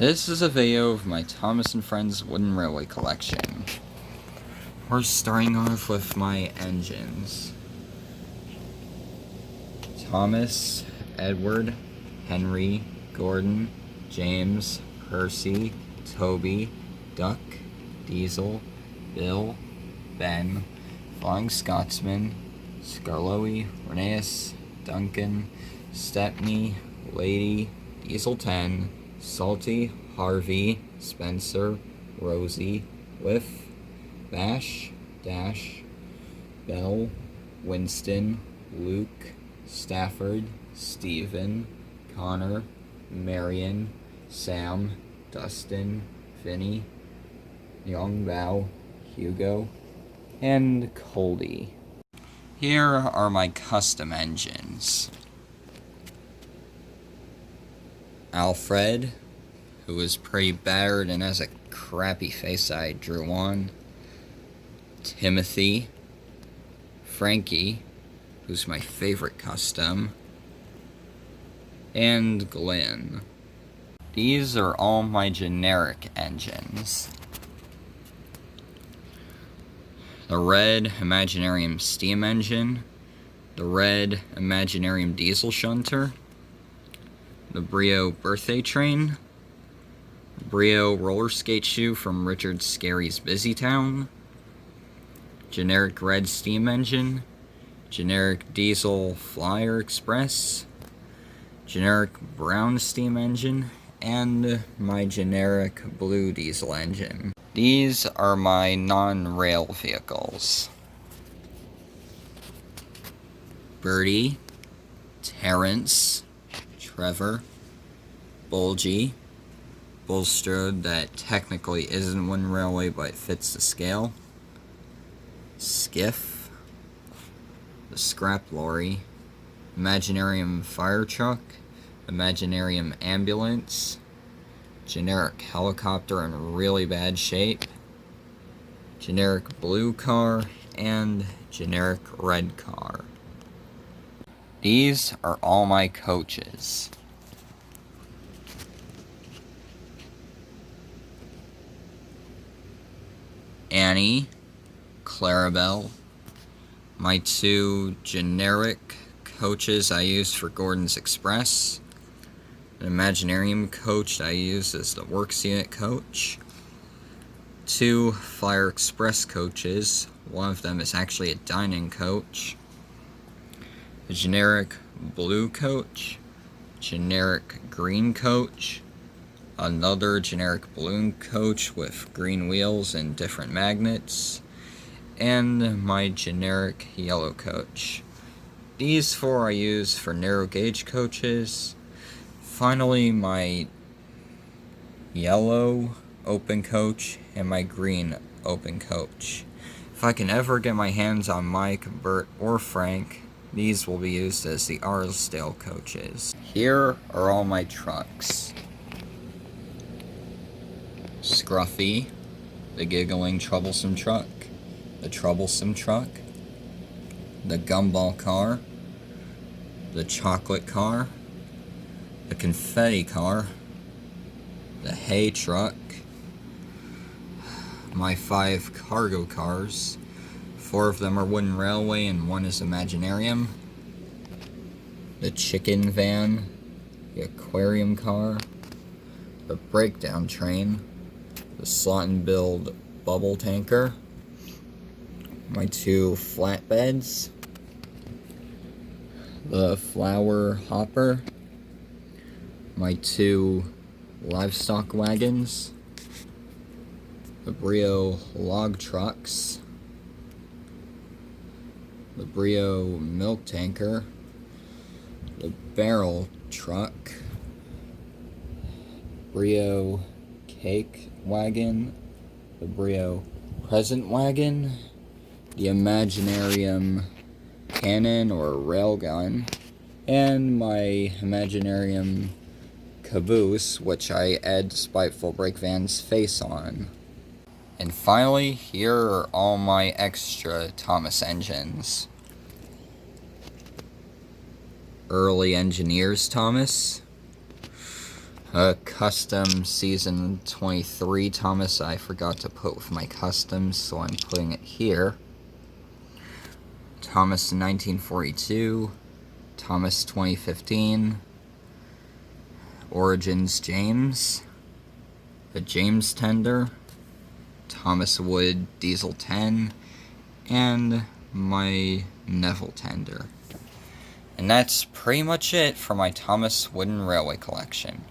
This is a video of my Thomas & Friends wooden railway collection. We're starting off with my engines. Thomas, Edward, Henry, Gordon, James, Percy, Toby, Duck, Diesel, Bill, Ben, Flying Scotsman, Scarloey, Reneus, Duncan, Stepney, Lady, Diesel 10, Salty, Harvey, Spencer, Rosie, Whiff, Bash, Dash, Bell, Winston, Luke, Stafford, Stephen, Connor, Marion, Sam, Dustin, Vinny, Young Bao, Hugo, and Coldy. Here are my custom engines. Alfred, who is pretty battered and has a crappy face I drew on. Timothy. Frankie, who's my favorite custom. And Glenn. These are all my generic engines. The red Imaginarium steam engine. The red Imaginarium diesel shunter. The Brio birthday train, Brio roller skate shoe from Richard Scarry's Busy Town, generic red steam engine, generic diesel Flyer Express, generic brown steam engine, and my generic blue diesel engine. These are my non-rail vehicles. Birdie, Terrence, Trevor, Bulgy, Bulstrode that technically isn't one railway but fits the scale, Skiff, the Scrap Lorry, Imaginarium Fire Truck, Imaginarium Ambulance, generic helicopter in really bad shape, generic blue car, and generic red car. These are all my coaches. Annie, Clarabelle, my two generic coaches I use for Gordon's Express, an Imaginarium coach I use as the Works Unit coach, two Flyer Express coaches, one of them is actually a dining coach, a generic blue coach, generic green coach, another generic balloon coach with green wheels and different magnets, and my generic yellow coach. These four I use for narrow gauge coaches. Finally, my yellow open coach and my green open coach. If I can ever get my hands on Mike, Bert, or Frank, these will be used as the Arsdale coaches. Here are all my trucks. Scruffy, the giggling troublesome truck, the troublesome truck, the gumball car, the chocolate car, the confetti car, the hay truck, my 5 cargo cars. 4 of them are wooden railway and 1 is Imaginarium. The chicken van, the aquarium car, the breakdown train, the slot and build bubble tanker, my 2 flatbeds, the flower hopper, my 2 livestock wagons, the Brio log trucks, the Brio milk tanker, the barrel truck, Brio cake wagon, the Brio present wagon, the Imaginarium cannon or railgun, and my Imaginarium caboose, which I add Spiteful Brake Van's face on. And finally, here are all my extra Thomas engines. Early Engineers Thomas, Custom Season 23 Thomas I forgot to put with my customs, so I'm putting it here. Thomas 1942, Thomas 2015, Origins James, the James Tender, Thomas Wood Diesel 10, and my Neville Tender. And that's pretty much it for my Thomas Wooden Railway collection.